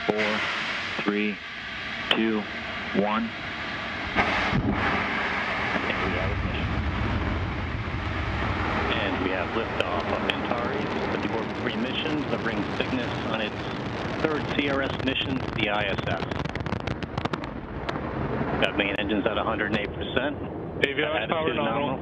4, 3, 2, 1. And we have liftoff of Antares, the Orb 3 mission, delivering Cygnus on its third CRS mission to the ISS. Got main engines at 108%. Avionics power nominal.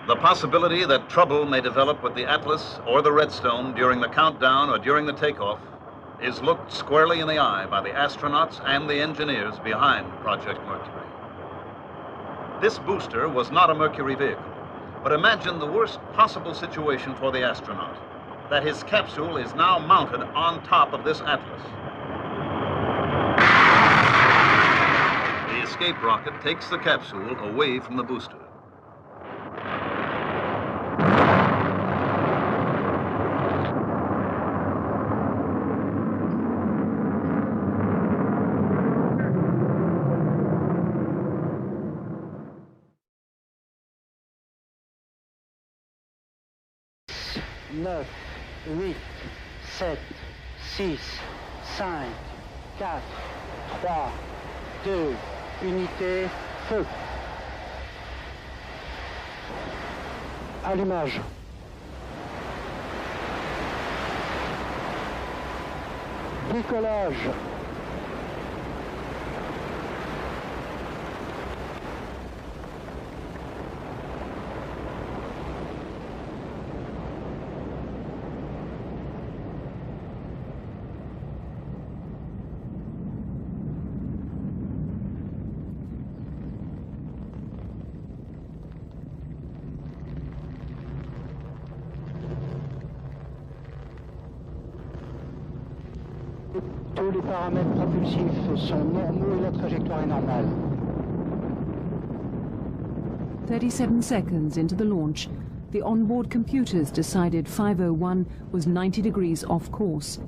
The possibility that trouble may develop with the Atlas or the Redstone during the countdown or during the takeoff is looked squarely in the eye by the astronauts and the engineers behind Project Mercury. This booster was not a Mercury vehicle, but imagine the worst possible situation for the astronaut, that his capsule is now mounted on top of this Atlas. The escape rocket takes the capsule away from the booster. Neuf, 8, 7, 6, 5, 4, 3, 2, unité, feu. Allumage. Décollage. Tous les paramètres propulsifs sont normaux et la trajectoire est normale. 37 seconds into the launch, the onboard computers decided 501 was 90 degrees off course.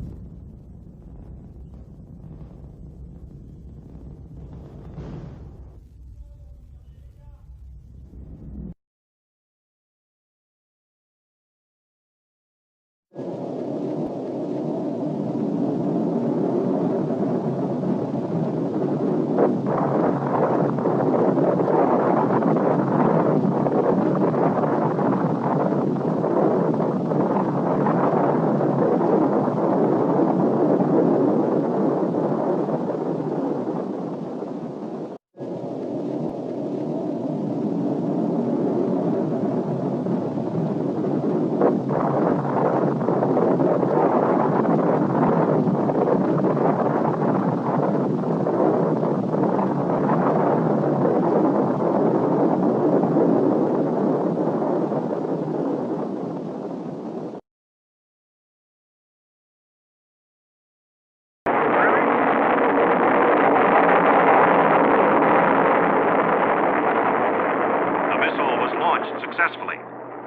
Successfully,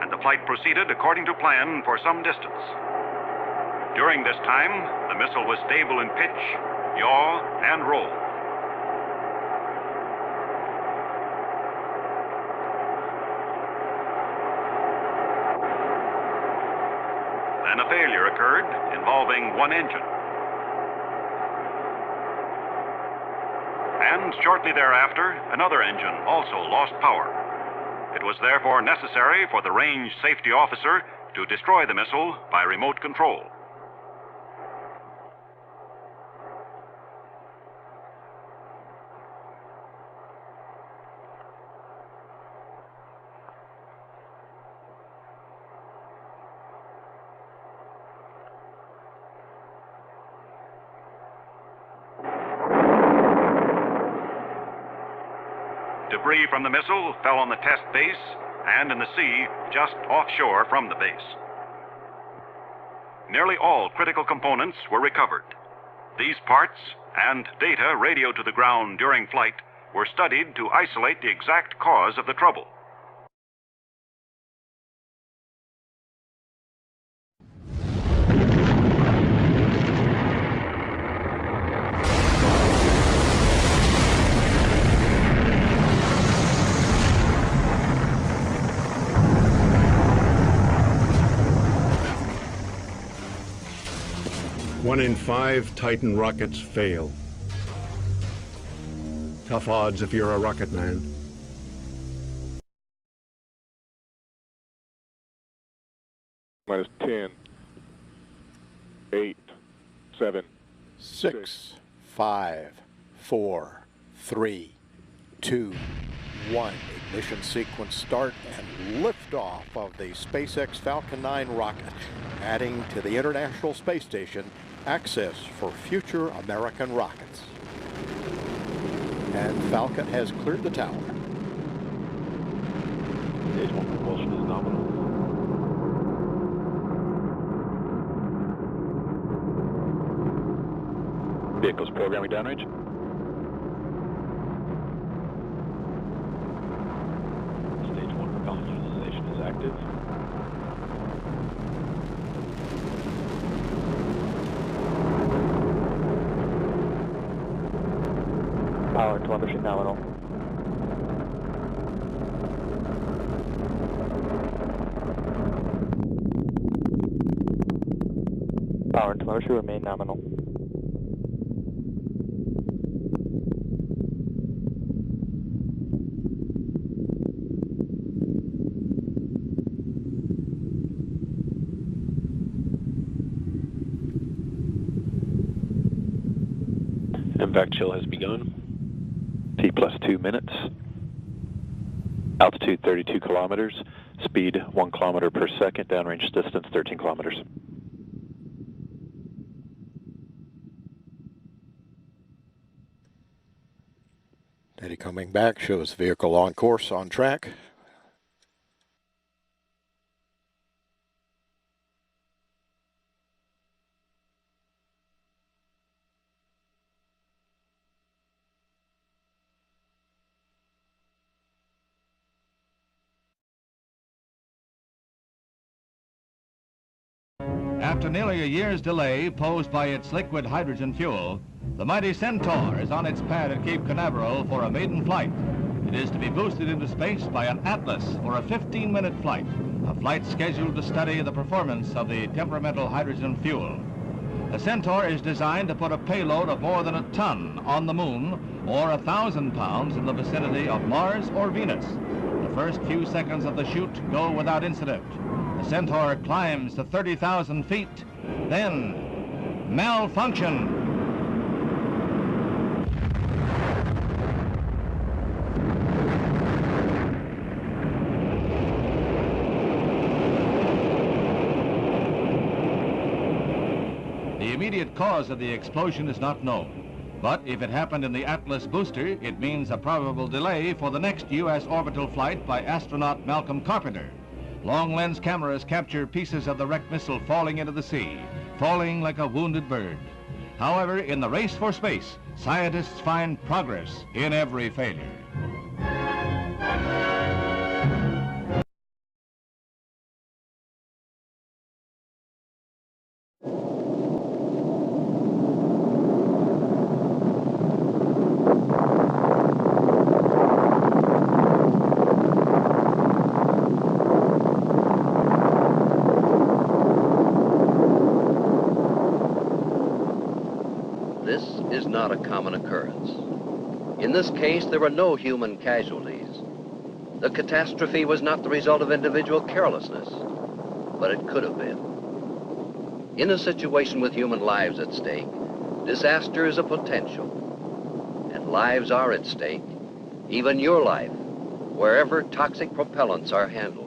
and the flight proceeded according to plan for some distance. During this time, the missile was stable in pitch, yaw, and roll. Then a failure occurred involving one engine. And shortly thereafter, another engine also lost power. It was therefore necessary for the range safety officer to destroy the missile by remote control. Debris from the missile fell on the test base and in the sea just offshore from the base. Nearly all critical components were recovered. These parts and data radioed to the ground during flight were studied to isolate the exact cause of the trouble. 1 in 5 Titan rockets fail. Tough odds if you're a rocket man. Minus 10, 8, 7, 6, 5, 4, 3, 2, 1. Ignition sequence start and liftoff of the SpaceX Falcon 9 rocket, adding to the International Space Station access for future American rockets. And Falcon has cleared the tower. Stage 1 propulsion is nominal. Vehicles programming downrange. Stage 1 propellant utilization is active. Power and telemetry nominal. Power and telemetry remain nominal. Impact chill has begun. T plus 2 minutes. Altitude 32 kilometers. Speed 1 kilometer per second. Downrange distance 13 kilometers. Data coming back shows vehicle on course, on track. After nearly a year's delay posed by its liquid hydrogen fuel, the mighty Centaur is on its pad at Cape Canaveral for a maiden flight. It is to be boosted into space by an Atlas for a 15-minute flight, a flight scheduled to study the performance of the temperamental hydrogen fuel. The Centaur is designed to put a payload of more than a ton on the moon or 1,000 pounds in the vicinity of Mars or Venus. The first few seconds of the shoot go without incident. The Centaur climbs to 30,000 feet, then malfunction. The immediate cause of the explosion is not known, but if it happened in the Atlas booster, it means a probable delay for the next U.S. orbital flight by astronaut Malcolm Carpenter. Long-lens cameras capture pieces of the wrecked missile falling into the sea, falling like a wounded bird. However, in the race for space, scientists find progress in every failure. This is not a common occurrence. In this case, there were no human casualties. The catastrophe was not the result of individual carelessness, but it could have been. In a situation with human lives at stake, disaster is a potential, and lives are at stake, even your life, wherever toxic propellants are handled.